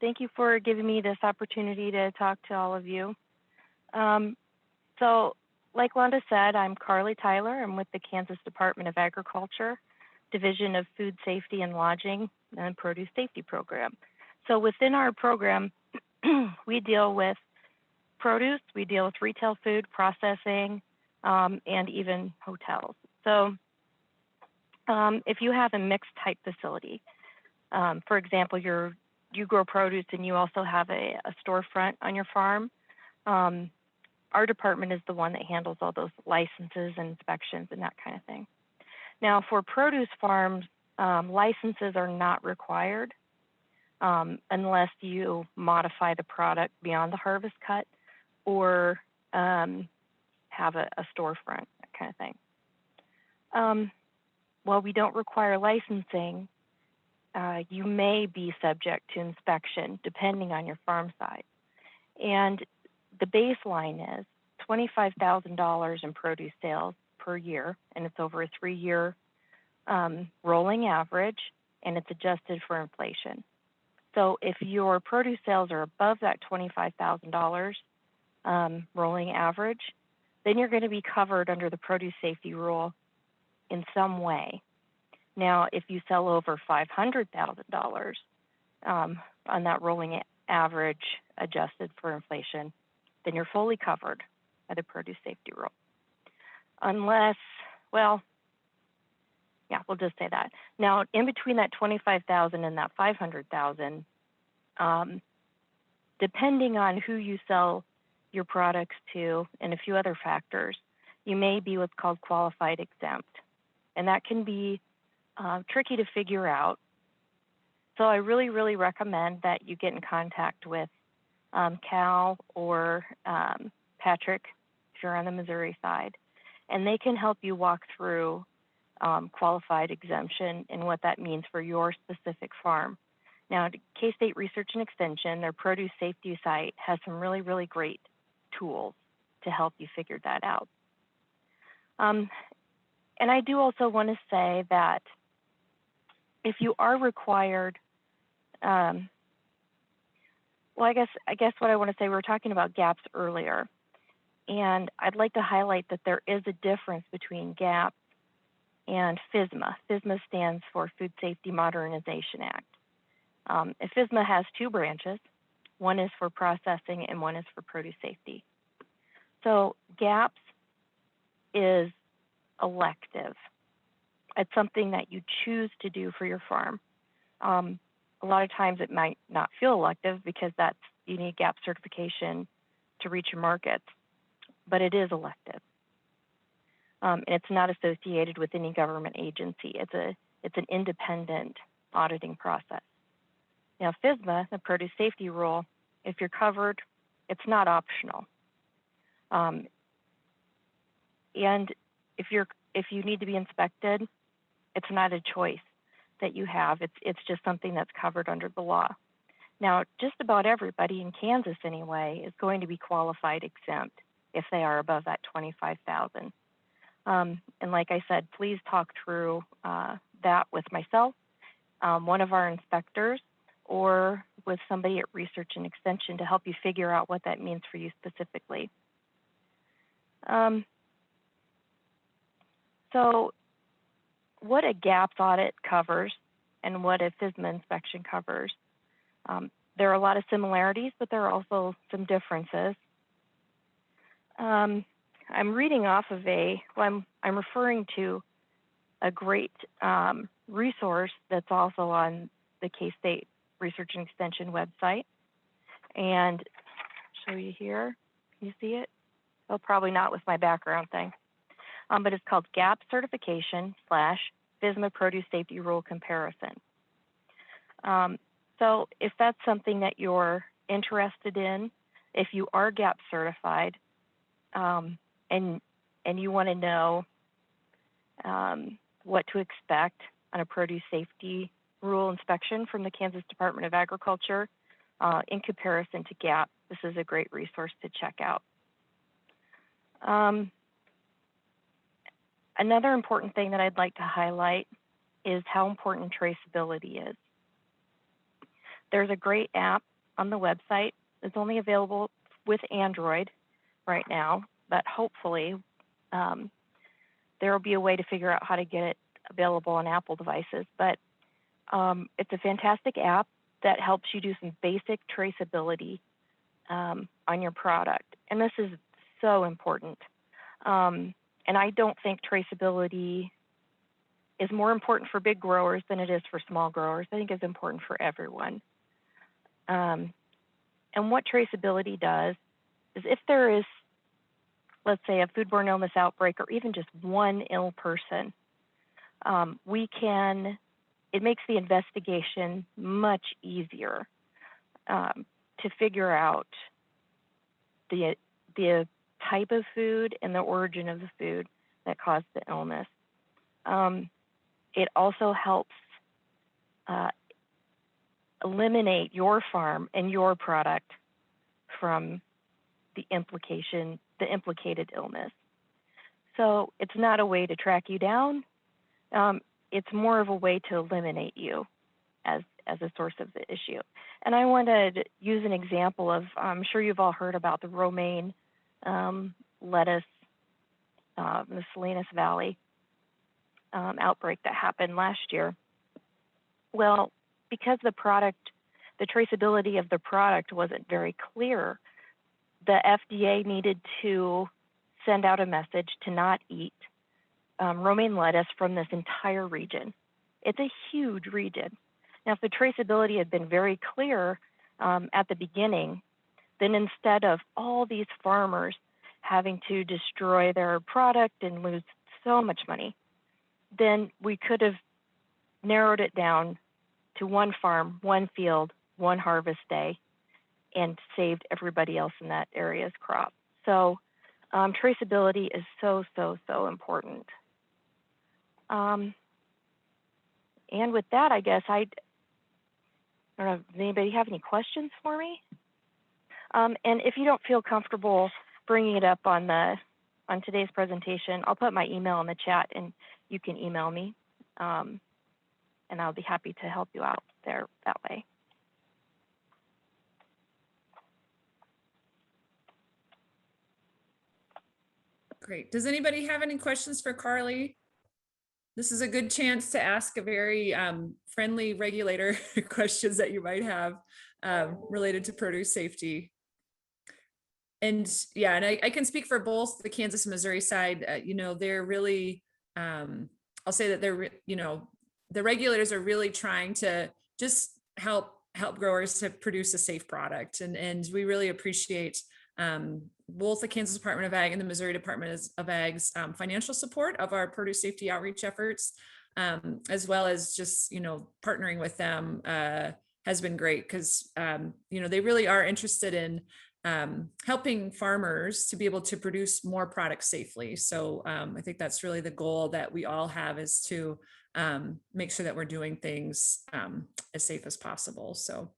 Thank you for giving me this opportunity to talk to all of you. So, like Wanda said, I'm Carly Tyler. I'm with the Kansas Department of Agriculture, Division of Food Safety and Lodging and Produce Safety Program. So within our program, we deal with produce, we deal with retail food, processing, and even hotels. So if you have a mixed type facility, for example, you grow produce and you also have a storefront on your farm, our department is the one that handles all those licenses and inspections and that kind of thing. Now, for produce farms, licenses are not required unless you modify the product beyond the harvest cut or have a storefront, that kind of thing. While we don't require licensing, you may be subject to inspection depending on your farm size. And the baseline is $25,000 in produce sales per year, and it's over a 3-year rolling average, and it's adjusted for inflation. So if your produce sales are above that $25,000 rolling average, then you're going to be covered under the produce safety rule in some way. Now, if you sell over $500,000 on that rolling average adjusted for inflation, then you're fully covered by the produce safety rule. Unless, well, yeah, we'll just say that. Now, in between that $25,000 and that $500,000, depending on who you sell your products to and a few other factors, you may be what's called qualified exempt. And that can be tricky to figure out. So I really recommend that you get in contact with Cal or Patrick, if you're on the Missouri side, and they can help you walk through qualified exemption and what that means for your specific farm. Now, K-State Research and Extension, their produce safety site, has some really great tools to help you figure that out. And I do also want to say that if you are required, well, I guess what I want to say, we were talking about gaps earlier, and I'd like to highlight that there is a difference between Gaap and Fisma. Fisma stands for Food Safety Modernization Act. And Fisma has 2 branches. One is for processing and one is for produce safety. So GAPS is elective. It's something that you choose to do for your farm. A lot of times it might not feel elective because you need GAP certification to reach your markets, but it is elective. And it's not associated with any government agency. It's an independent auditing process. Now, Fisma, the produce safety rule, if you're covered, it's not optional. And if you need to be inspected, it's not a choice that you have. It's just something that's covered under the law. Now, just about everybody in Kansas anyway is going to be qualified exempt if they are above that $25,000. And like I said, please talk through that with myself, one of our inspectors, or with somebody at Research and Extension to help you figure out what that means for you specifically. So what a GAP audit covers and what a Fisma inspection covers, there are a lot of similarities, but there are also some differences. I'm reading off of I'm referring to a great resource that's also on the K-State Research and Extension website. And I'll show you here. Can you see it? Oh, probably not with my background thing. But it's called GAP Certification / Fisma Produce Safety Rule Comparison. So if that's something that you're interested in, if you are GAP certified, and you want to know what to expect on a produce safety rule inspection from the Kansas Department of Agriculture in comparison to GAP, this is a great resource to check out. Another important thing that I'd like to highlight is how important traceability is. There's a great app on the website. It's only available with Android right now, but hopefully there will be a way to figure out how to get it available on Apple devices. But it's a fantastic app that helps you do some basic traceability on your product. And this is so important. And I don't think traceability is more important for big growers than it is for small growers. I think it's important for everyone. And what traceability does is if there is, let's say, a foodborne illness outbreak or even just one ill person, it makes the investigation much easier to figure out the type of food and the origin of the food that caused the illness. It also helps eliminate your farm and your product from the implicated illness. So it's not a way to track you down. It's more of a way to eliminate you as a source of the issue. And I want to use an example of, I'm sure you've all heard about the Romaine lettuce in the Salinas Valley outbreak that happened last year. Well, because the traceability of the product wasn't very clear, the FDA needed to send out a message to not eat romaine lettuce from this entire region. It's a huge region. Now, if the traceability had been very clear at the beginning, then instead of all these farmers having to destroy their product and lose so much money, then we could have narrowed it down to one farm, one field, one harvest day, and saved everybody else in that area's crop. So traceability is so, so, so important. And with that, I guess I don't know, does anybody have any questions for me? And if you don't feel comfortable bringing it up on today's presentation, I'll put my email in the chat and you can email me. And I'll be happy to help you out there that way. Great. Does anybody have any questions for Carly? This is a good chance to ask a very friendly regulator questions that you might have related to produce safety. And yeah, and I can speak for both the Kansas and Missouri side. You know, they're really, I'll say that they're, you know, the regulators are really trying to just help growers to produce a safe product. And we really appreciate both the Kansas Department of Ag and the Missouri Department of Ag's financial support of our produce safety outreach efforts, as well as just, you know, partnering with them has been great because, you know, they really are interested in helping farmers to be able to produce more products safely. So I think that's really the goal that we all have, is to make sure that we're doing things as safe as possible. So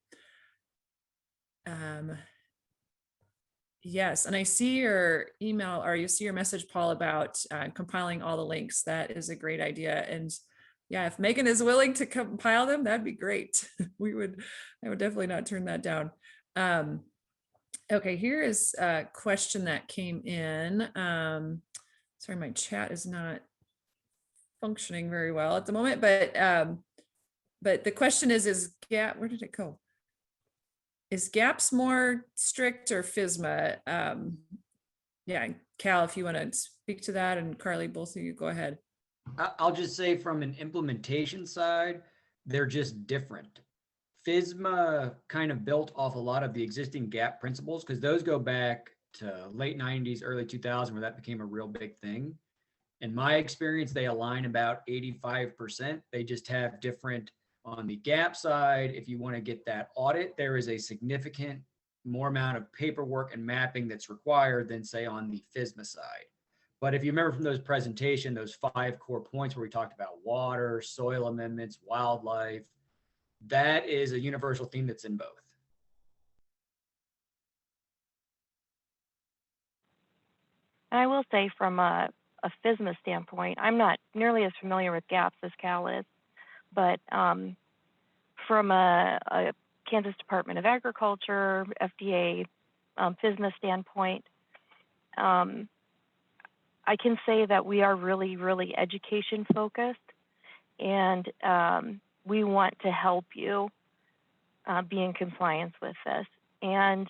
yes, and I see your email, or you see your message, Paul, about compiling all the links. That is a great idea. And yeah, if Megan is willing to compile them, that'd be great. I would definitely not turn that down. Okay, here is a question that came in. Sorry, my chat is not functioning very well at the moment, but the question is Gaap, where did it go? Is Gaap's more strict or Fisma? Yeah, Cal, if you want to speak to that, and Carly, both of you, go ahead. I'll just say from an implementation side, they're just different. Fisma kind of built off a lot of the existing Gaap principles, because those go back to late 90s, early 2000, where that became a real big thing. In my experience, they align about 85%. They just have different, on the Gaap side, if you want to get that audit, there is a significant more amount of paperwork and mapping that's required than, say, on the Fisma side. But if you remember from those presentations, those 5 core points where we talked about water, soil amendments, wildlife, that is a universal theme that's in both. I will say from a Fisma standpoint, I'm not nearly as familiar with Gaap as Cal is, but from a Kansas Department of Agriculture, FDA, Fisma standpoint, I can say that we are really, really education focused, and we want to help you be in compliance with this. And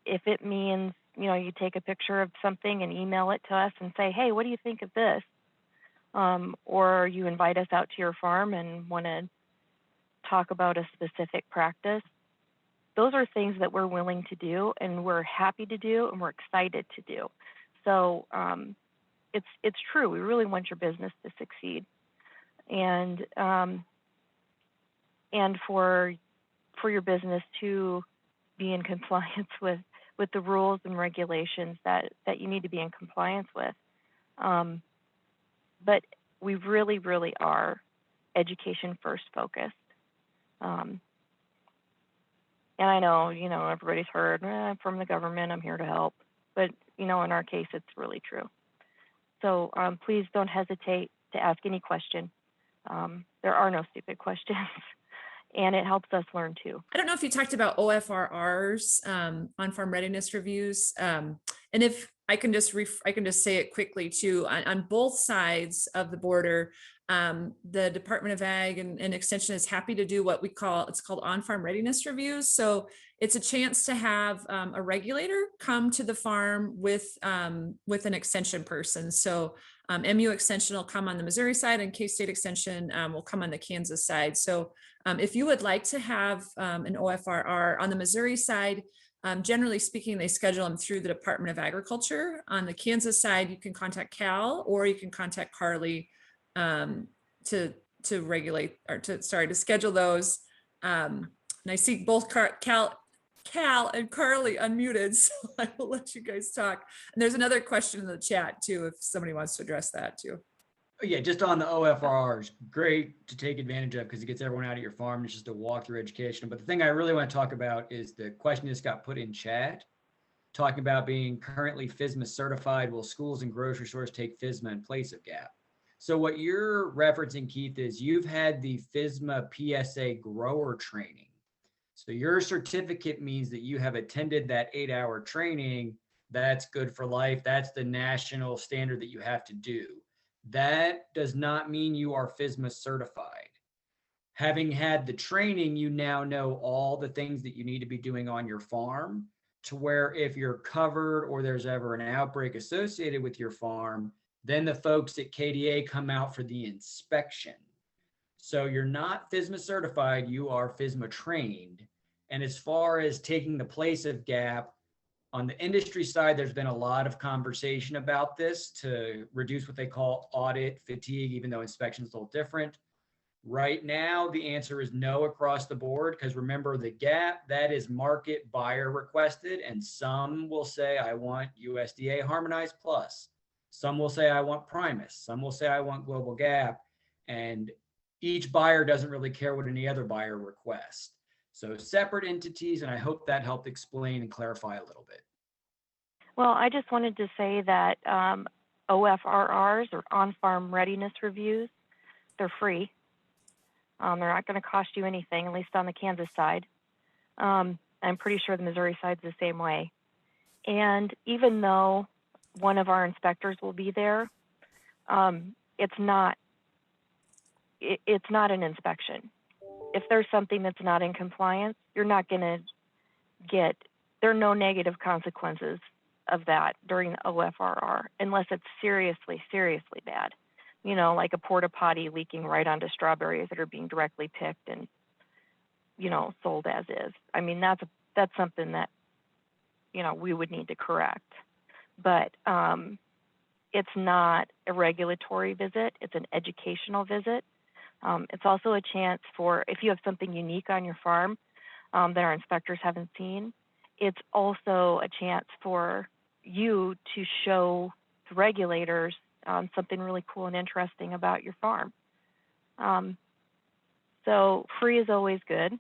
if it means, you take a picture of something and email it to us and say, hey, what do you think of this? Or you invite us out to your farm and want to talk about a specific practice, those are things that we're willing to do and we're happy to do and we're excited to do. So it's true. We really want your business to succeed, and for your business to be in compliance with the rules and regulations that you need to be in compliance with. But we really, really are education first focused. And I know, everybody's heard from the government, I'm here to help. But, in our case, it's really true. So please don't hesitate to ask any question. There are no stupid questions. And it helps us learn too. I don't know if you talked about OFRRs, on-farm readiness reviews. And if I can just say it quickly too, on both sides of the border, the Department of Ag and Extension is happy to do what it's called on-farm readiness reviews. So it's a chance to have a regulator come to the farm with an extension person. So MU Extension will come on the Missouri side and K-State Extension will come on the Kansas side. So if you would like to have an OFRR on the Missouri side, generally speaking, they schedule them through the Department of Agriculture. On the Kansas side, you can contact Cal or you can contact Carly to schedule those. And I see both Cal and Carly unmuted, so I will let you guys talk. And there's another question in the chat too, if somebody wants to address that too. Yeah, just on the OFRRs, great to take advantage of because it gets everyone out of your farm. It's just a walkthrough education. But the thing I really want to talk about is the question that got put in chat, talking about being currently Fisma certified. Will schools and grocery stores take Fisma in place of Gaap? So what you're referencing, Keith, is you've had the Fisma PSA grower training. So your certificate means that you have attended that 8-hour training. That's good for life. That's the national standard that you have to do. That does not mean you are Fisma certified. Having had the training, you now know all the things that you need to be doing on your farm, to where if you're covered or there's ever an outbreak associated with your farm, then the folks at KDA come out for the inspection. So you're not Fisma certified, you are Fisma trained. And as far as taking the place of Gaap, on the industry side, there's been a lot of conversation about this to reduce what they call audit fatigue, even though inspection is a little different. Right now, the answer is no across the board, because remember, the Gaap, that is market buyer requested, and some will say, I want USDA Harmonized Plus. Some will say, I want Primus. Some will say, I want Global Gaap. And each buyer doesn't really care what any other buyer requests. So separate entities, and I hope that helped explain and clarify a little bit. Well, I just wanted to say that OFRRs, or on-farm readiness reviews, they're free. They're not going to cost you anything, at least on the Kansas side. I'm pretty sure the Missouri side's the same way. And even though one of our inspectors will be there, it's not an inspection. If there's something that's not in compliance, you're not going to there are no negative consequences of that during the OFRR, unless it's seriously, seriously bad. Like a porta potty leaking right onto strawberries that are being directly picked and, sold as is. I mean, that's something that, we would need to correct. But it's not a regulatory visit, it's an educational visit. It's also a chance for, if you have something unique on your farm that our inspectors haven't seen, it's also a chance for you to show the regulators something really cool and interesting about your farm. So free is always good.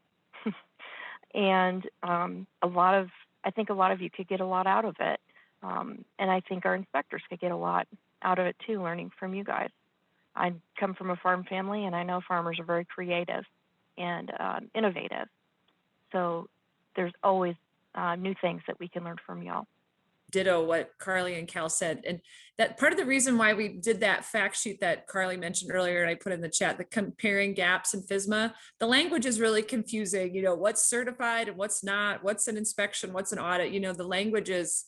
And I think a lot of you could get a lot out of it. And I think our inspectors could get a lot out of it too, learning from you guys. I come from a farm family, and I know farmers are very creative and innovative. So there's always new things that we can learn from y'all. Ditto what Carly and Cal said. And that part of the reason why we did that fact sheet that Carly mentioned earlier, and I put in the chat, the comparing GAAPs and Fisma, the language is really confusing. You know, what's certified and what's not, what's an inspection, what's an audit, you know, the language is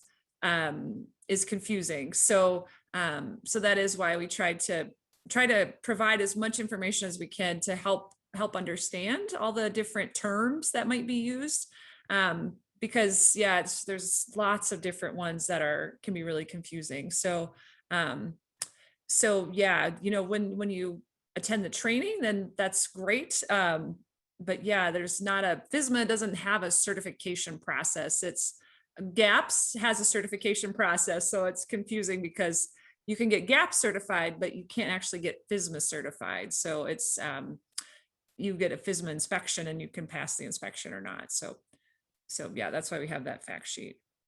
confusing. So, so that is why we try to provide as much information as we can to help understand all the different terms that might be used. Because yeah, there's lots of different ones that can be really confusing. So, so yeah, you know, when you attend the training, then that's great. But yeah, Fisma doesn't have a certification process. It's GAAPs has a certification process. So it's confusing because you can get GAAP certified, but you can't actually get Fisma certified. So it's, you get a Fisma inspection and you can pass the inspection or not. So yeah, that's why we have that fact sheet.